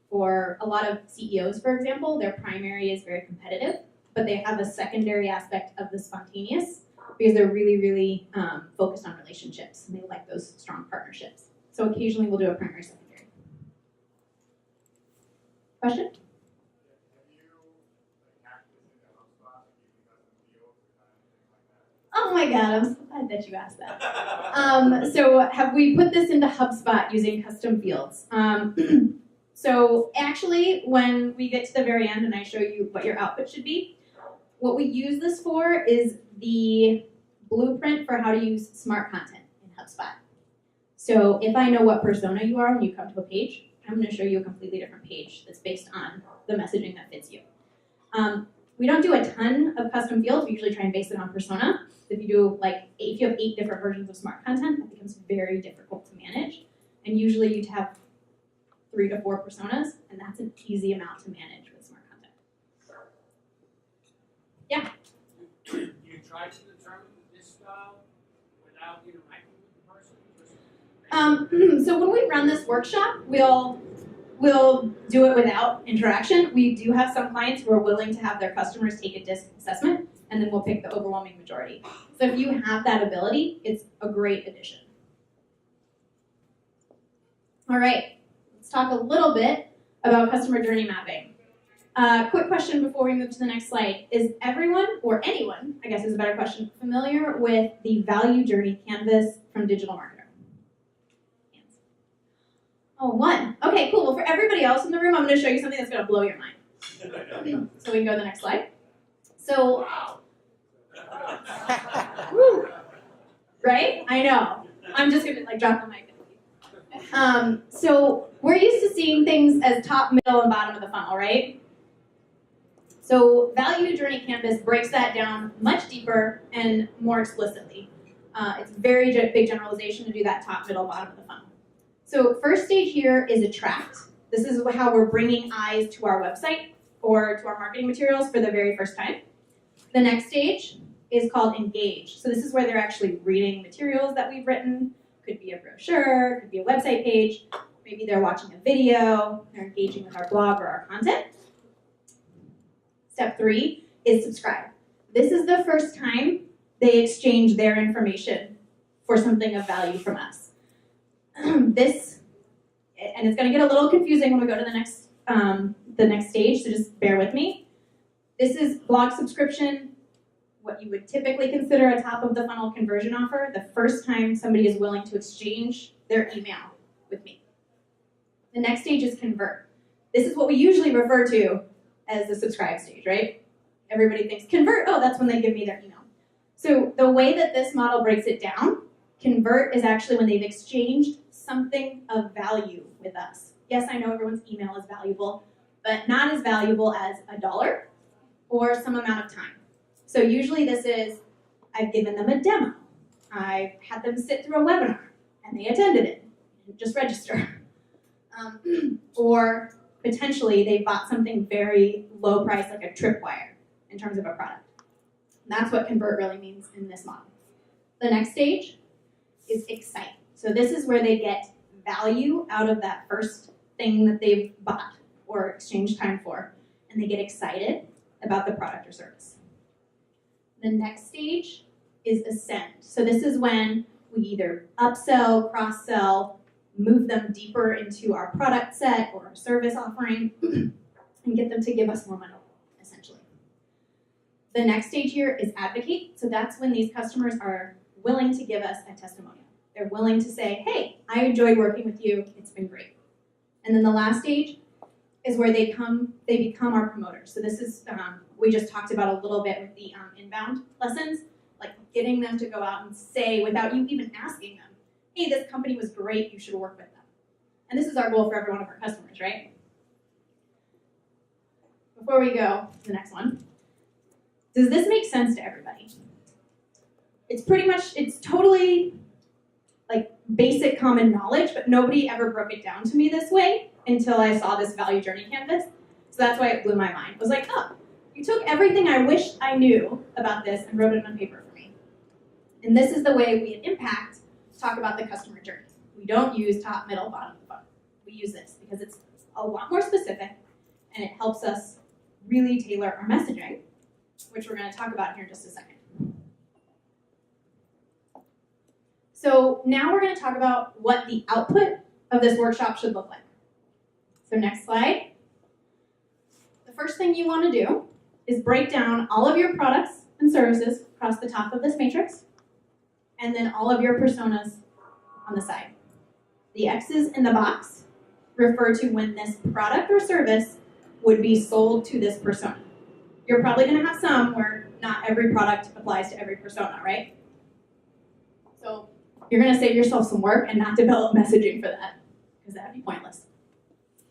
for a lot of CEOs, for example, their primary is very competitive, but they have a secondary aspect of the spontaneous because they're really, really focused on relationships and they like those strong partnerships. So occasionally we'll do a primary, secondary. Question? Have you hacked this into HubSpot, like using custom fields or anything like that? Oh my God, I'm so glad that you asked that. So have we put this into HubSpot using custom fields? So actually, when we get to the very end and I show you what your output should be, what we use this for is the blueprint for how to use smart content in HubSpot. So if I know what persona you are when you come to a page, I'm going to show you a completely different page that's based on the messaging that fits you. We don't do a ton of custom fields. We usually try and base it on persona. If you have 8 different versions of smart content, that becomes very difficult to manage. And usually you'd have 3 to 4 personas, and that's an easy amount to manage with smart content. Yeah? You try to determine this style without interacting with the person? So when we run this workshop, we'll do it without interaction. We do have some clients who are willing to have their customers take a DISC assessment, and then we'll pick the overwhelming majority. So if you have that ability, it's a great addition. All right, let's talk a little bit about customer journey mapping. Quick question before we move to the next slide. Is everyone, or anyone, I guess is a better question, familiar with the value journey canvas from Digital Marketer? Oh, 1. Okay, cool. Well, for everybody else in the room, I'm going to show you something that's going to blow your mind. So we can go to the next slide. So, woo, right? I know. I'm just going to drop the mic. So we're used to seeing things as top, middle, and bottom of the funnel, right? So value journey canvas breaks that down much deeper and more explicitly. It's a very big generalization to do that top, middle, bottom of the funnel. So first stage here is attract. This is how we're bringing eyes to our website or to our marketing materials for the very first time. The next stage is called engage. So this is where they're actually reading materials that we've written. Could be a brochure, could be a website page. Maybe they're watching a video, they're engaging with our blog or our content. Step 3 is subscribe. This is the first time they exchange their information for something of value from us. And it's going to get a little confusing when we go to the next stage, so just bear with me. This is blog subscription, what you would typically consider a top of the funnel conversion offer, the first time somebody is willing to exchange their email with me. The next stage is convert. This is what we usually refer to as the subscribe stage, right? Everybody thinks convert, oh, that's when they give me their email. So the way that this model breaks it down, convert is actually when they've exchanged something of value with us. Yes, I know everyone's email is valuable, but not as valuable as $1 or some amount of time. So usually this is, I've given them a demo. I've had them sit through a webinar, and they attended it. Just register. Or potentially they bought something very low price, like a tripwire, in terms of a product. And that's what convert really means in this model. The next stage is excite. So this is where they get value out of that first thing that they've bought or exchanged time for, and they get excited about the product or service. The next stage is ascend. So this is when we either upsell, cross-sell, move them deeper into our product set or our service offering, and get them to give us more money, essentially. The next stage here is advocate. So that's when these customers are willing to give us a testimonial. They're willing to say, hey, I enjoyed working with you, it's been great. And then the last stage is where they become our promoters. So this is, we just talked about a little bit with the inbound lessons, like getting them to go out and say, without you even asking them, hey, this company was great, you should work with them. And this is our goal for every one of our customers, right? Before we go to the next one, Does this make sense to everybody? It's totally like basic common knowledge, but nobody ever broke it down to me this way until I saw this value journey canvas. So that's why it blew my mind. It was like, oh, you took everything I wished I knew about this and wrote it on paper for me. And this is the way we at Impact talk about the customer journey. We don't use top, middle, bottom, funnel. We use this because it's a lot more specific and it helps us really tailor our messaging, which we're going to talk about here in just a second. So now we're going to talk about what the output of this workshop should look like. So next slide. The first thing you want to do is break down all of your products and services across the top of this matrix, and then all of your personas on the side. The X's in the box refer to when this product or service would be sold to this persona. You're probably going to have some where not every product applies to every persona, right? So you're going to save yourself some work and not develop messaging for that, because that would be pointless.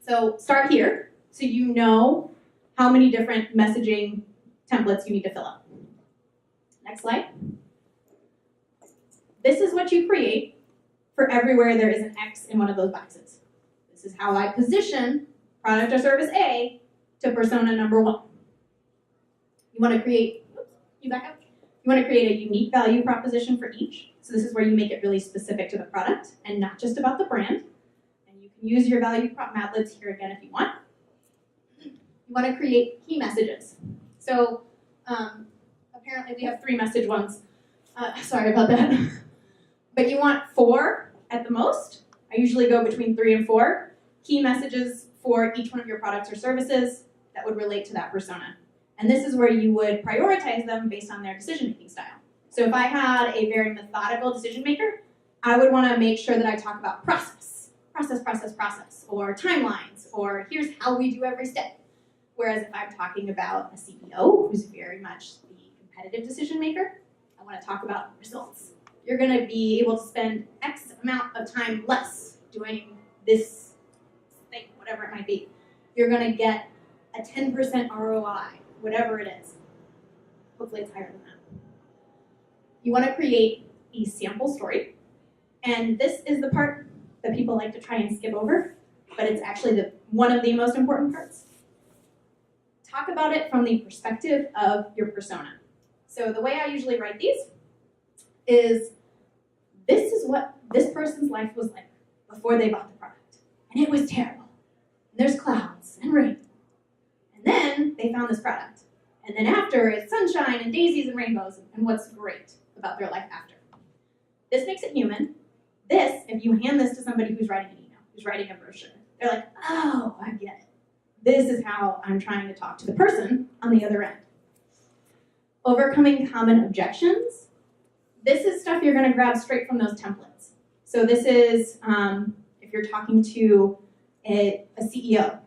So start here so you know how many different messaging templates you need to fill out. Next slide. This is what you create for everywhere there is an X in one of those boxes. This is how I position product or service A to persona number 1. You want to create, you want to create a unique value proposition for each. So this is where you make it really specific to the product and not just about the brand. And you can use your value prop Madlibs here again if you want. You want to create key messages. So apparently we have 3 message ones. Sorry about that. But you want 4 at the most. I usually go between 3 and 4 key messages for each one of your products or services that would relate to that persona. And this is where you would prioritize them based on their decision-making style. So if I had a very methodical decision maker, I would want to make sure that I talk about process, or timelines, or here's how we do every step. Whereas if I'm talking about a CEO who's very much the competitive decision maker, I want to talk about results. You're going to be able to spend X amount of time less doing this thing, whatever it might be. You're going to get a 10% ROI, whatever it is. Hopefully it's higher than that. You want to create a sample story. And this is the part that people like to try and skip over, but it's actually one of the most important parts. Talk about it from the perspective of your persona. So the way I usually write these is, this is what this person's life was like before they bought the product. And it was terrible. And there's clouds and rain. And then they found this product. And then after, it's sunshine and daisies and rainbows and what's great about their life after. This makes it human. This, if you hand this to somebody who's writing an email, who's writing a brochure, they're like, oh, I get it. This is how I'm trying to talk to the person on the other end. Overcoming common objections. This is stuff you're going to grab straight from those templates. So this is, if you're talking to a CEO,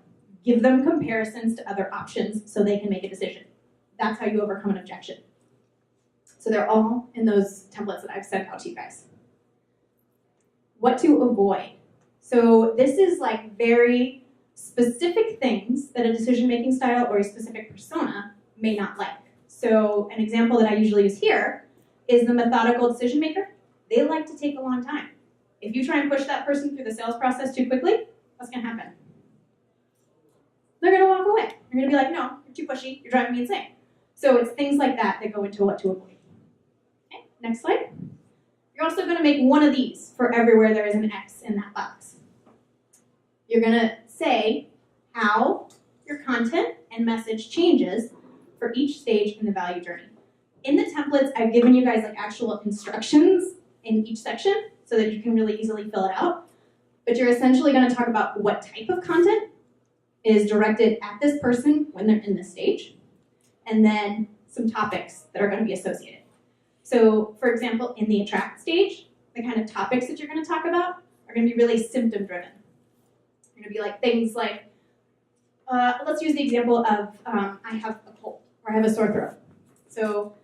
give them comparisons to other options so they can make a decision. That's how you overcome an objection. So they're all in those templates that I've sent out to you guys. What to avoid. So this is like very specific things that a decision-making style or a specific persona may not like. So an example that I usually use here is the methodical decision maker. They like to take a long time. If you try and push that person through the sales process too quickly, what's going to happen? They're going to walk away. You're going to be like, no, you're too pushy. You're driving me insane. So it's things like that that go into what to avoid. Okay, next slide. You're also going to make one of these for everywhere there is an X in that box. You're going to say how your content and message changes for each stage in the value journey. In the templates, I've given you guys like actual instructions in each section so that you can really easily fill it out. But you're essentially going to talk about what type of content is directed at this person when they're in this stage, and then some topics that are going to be associated. So, for example, in the attract stage, the kind of topics that you're going to talk about are going to be really symptom-driven. They're going to be like things like, let's use the example of I have a cold or I have a sore throat. So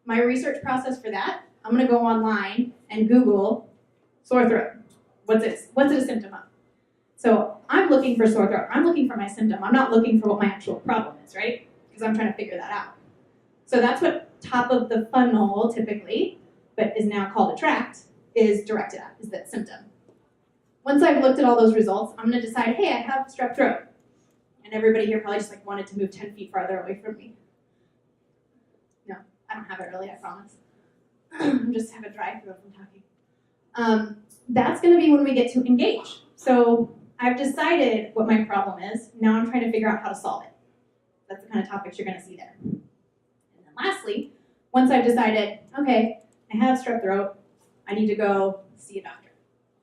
my research process for that, I'm going to go online and Google sore throat. What's it a symptom of? So I'm looking for sore throat. I'm looking for my symptom. I'm not looking for what my actual problem is, right? Because I'm trying to figure that out. So that's what top of the funnel typically, but is now called attract, is directed at, is that symptom. Once I've looked at all those results, I'm gonna decide, hey, I have strep throat. And everybody here probably just like wanted to move 10 feet farther away from me. No, I don't have it really, I promise. I'm just have a dry throat from talking. That's gonna be when we get to engage. So I've decided what my problem is. Now I'm trying to figure out how to solve it. That's the kind of topics you're gonna see there. And then lastly, once I've decided, okay, I have strep throat, I need to go see a doctor.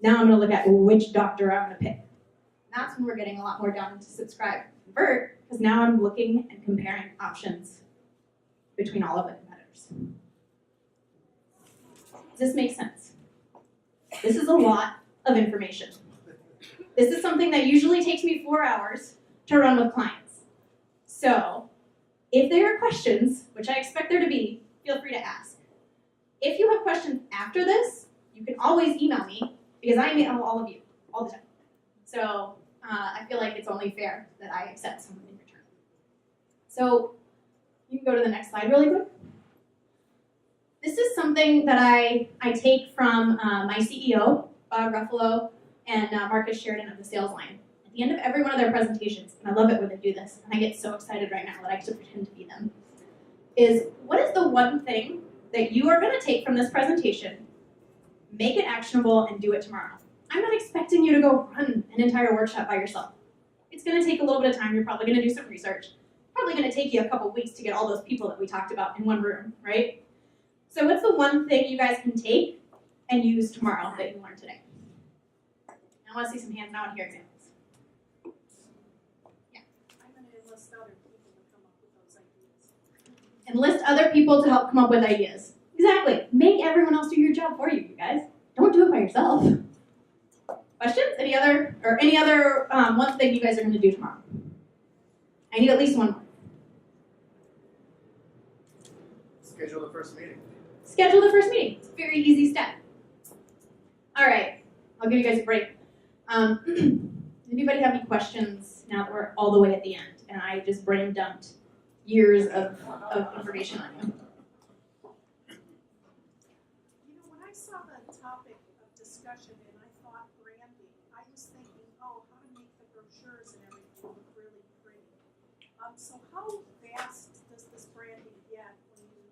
Now I'm gonna look at which doctor I'm gonna pick. That's when we're getting a lot more down to subscribe and convert, because now I'm looking and comparing options between all of the competitors. Does this make sense? This is a lot of information. This is something that usually takes me 4 hours to run with clients. So if there are questions, which I expect there to be, feel free to ask. If you have questions after this, you can always email me, because I email all of you all the time. So I feel like it's only fair that I accept some in return. So you can go to the next slide really quick. This is something that I take from my CEO, Bob Ruffalo, and Marcus Sheridan of the sales line. At the end of every one of their presentations, and I love it when they do this, and I get so excited right now that I get to pretend to be them, is what is the one thing that you are going to take from this presentation, make it actionable, and do it tomorrow? I'm not expecting you to go run an entire workshop by yourself. It's going to take a little bit of time. You're probably going to do some research. Probably going to take you a couple weeks to get all those people that we talked about in one room, right? So what's the one thing you guys can take and use tomorrow that you learned today? I want to see some hands, and I want to hear examples. Yeah. I'm going to enlist other people to come up with those ideas. Enlist other people to help come up with ideas. Exactly. Make everyone else do your job for you, you guys. Don't do it by yourself. Questions? Any other one thing you guys are going to do tomorrow? I need at least one more. Schedule the first meeting. Schedule the first meeting. It's a very easy step. All right. I'll give you guys a break. Anybody have any questions now that we're all the way at the end and I just brain dumped years of information on you? You know, when I saw the topic of discussion and I thought branding, I was thinking, oh, how to make the brochures and everything look really pretty. So how vast does this branding get when you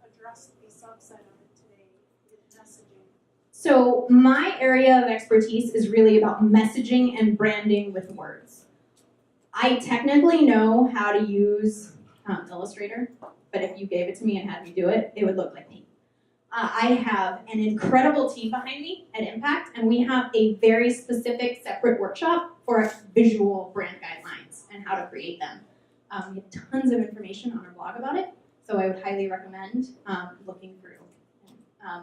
address a subset of it today with messaging? So my area of expertise is really about messaging and branding with words. I technically know how to use Illustrator, but if you gave it to me and had me do it, it would look like paint. I have an incredible team behind me at Impact, and we have a very specific separate workshop for visual brand guidelines and how to create them. We have tons of information on our blog about it, so I would highly recommend looking through.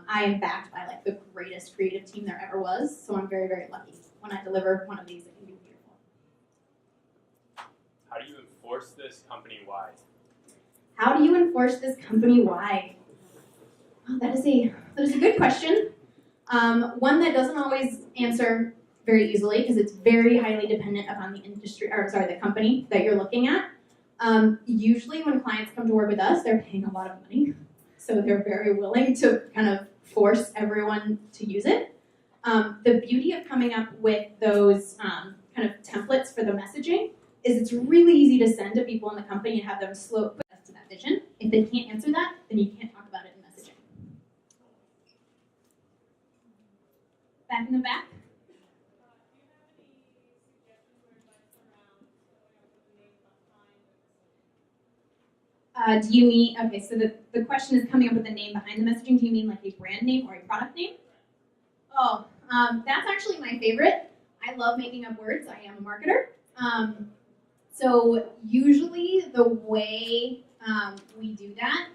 I am backed by like the greatest creative team there ever was, so I'm very, very lucky. When I deliver one of these, it can be beautiful. How do you enforce this company-wide? How do you enforce this company-wide? Oh, that is a good question. One that doesn't always answer very easily because it's very highly dependent upon the industry, or sorry, the company that you're looking at. Usually when clients come to work with us, they're paying a lot of money. So they're very willing to kind of force everyone to use it. The beauty of coming up with those kind of templates for the messaging is it's really easy to send to people in the company and have them put us to that vision. If they can't answer that, then you can't talk about it in messaging. Back in the back. Do you mean, okay, so the question is coming up with a name behind the messaging. Do you mean like a brand name or a product name? Oh, that's actually my favorite. I love making up words. I am a marketer. So usually the way we do that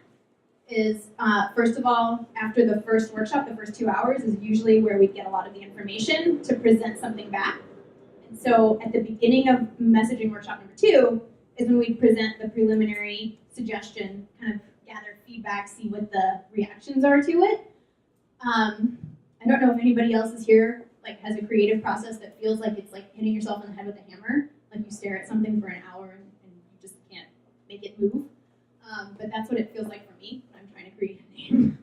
is, first of all, after the first workshop, the first 2 hours is usually where we get a lot of the information to present something back. And so at the beginning of messaging workshop number 2 is when we present the preliminary suggestion, kind of gather feedback, see what the reactions are to it. I don't know if anybody else is here, like has a creative process that feels like it's like hitting yourself in the head with a hammer. Like you stare at something for an hour and you just can't make it move. but that's what it feels like for me when I'm trying to create a name.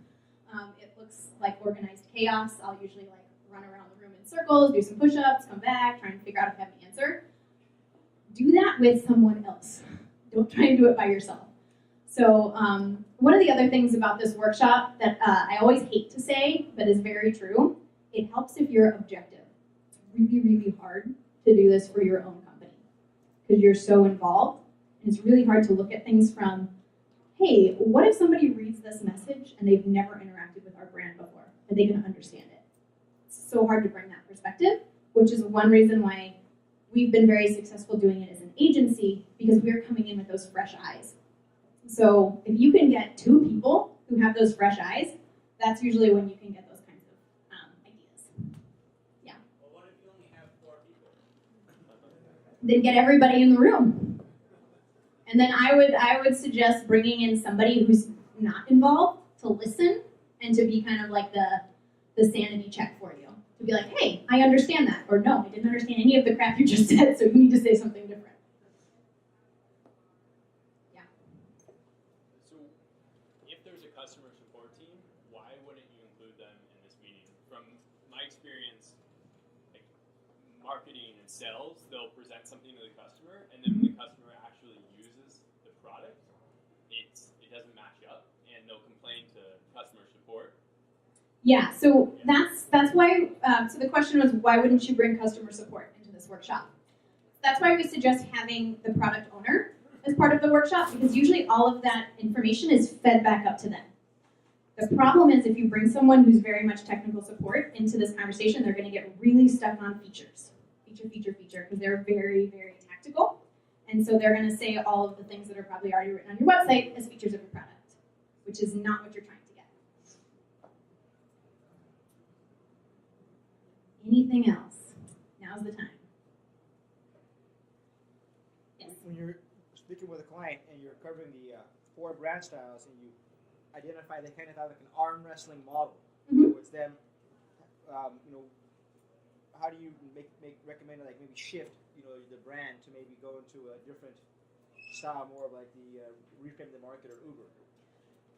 It looks like organized chaos. I'll usually like run around the room in circles, do some push-ups, come back, try and figure out if I have an answer. Do that with someone else. Don't try and do it by yourself. So one of the other things about this workshop that I always hate to say, but is very true, it helps if you're objective. It's really, really hard to do this for your own company because you're so involved. And it's really hard to look at things from, hey, what if somebody reads this message and they've never interacted with our brand before? Are they going to understand it? It's so hard to bring that perspective, which is one reason why we've been very successful doing it as an agency, because we're coming in with those fresh eyes. So if you can get 2 people who have those fresh eyes, that's usually when you can get those kinds of ideas. Yeah. Well, what if you only have 4 people? Then get everybody in the room. And then I would suggest bringing in somebody who's not involved to listen and to be kind of like the sanity check for you. To be like, hey, I understand that. Or no, I didn't understand any of the crap you just said, so you need to say something different. Yeah. So, if there's a customer support team, why wouldn't you include them in this meeting? From my experience, like marketing and sales, they'll present something to the customer, and then when the customer actually uses the product, it doesn't match up, and they'll complain to customer support. Yeah, so that's why, so the question was, why wouldn't you bring customer support into this workshop? That's why we suggest having the product owner as part of the workshop, because usually all of that information is fed back up to them. The problem is if you bring someone who's very much technical support into this conversation, they're going to get really stuck on features. Feature, because they're very, very tactical. And so they're going to say all of the things that are probably already written on your website as features of your product, which is not what you're trying to get. Anything else? Now's the time. Yes. When you're speaking with a client and you're covering the 4 brand styles and you identify they kind of have like an arm wrestling model towards them, how do you recommend like maybe shift the brand to maybe go into a different style, more of like the reframe the market or Uber?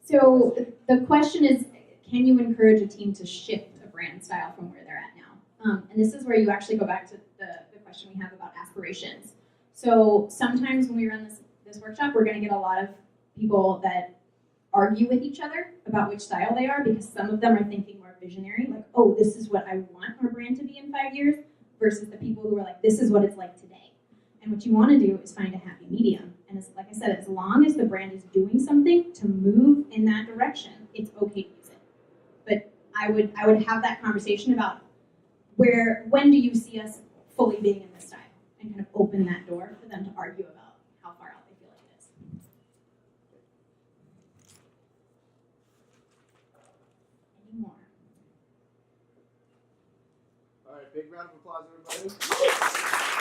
So the question is, can you encourage a team to shift a brand style from where they're at now? And this is where you actually go back to the question we have about aspirations. So sometimes when we run this workshop, we're going to get a lot of people that argue with each other about which style they are, because some of them are thinking more visionary, like, oh, this is what I want our brand to be in 5 years, versus the people who are like, this is what it's like today. And what you want to do is find a happy medium. And like I said, as long as the brand is doing something to move in that direction, it's okay to use it. But I would have that conversation about when do you see us fully being in this style, and kind of open that door for them to argue about how far out they feel like it is. Any more? All right, big round of applause, everybody.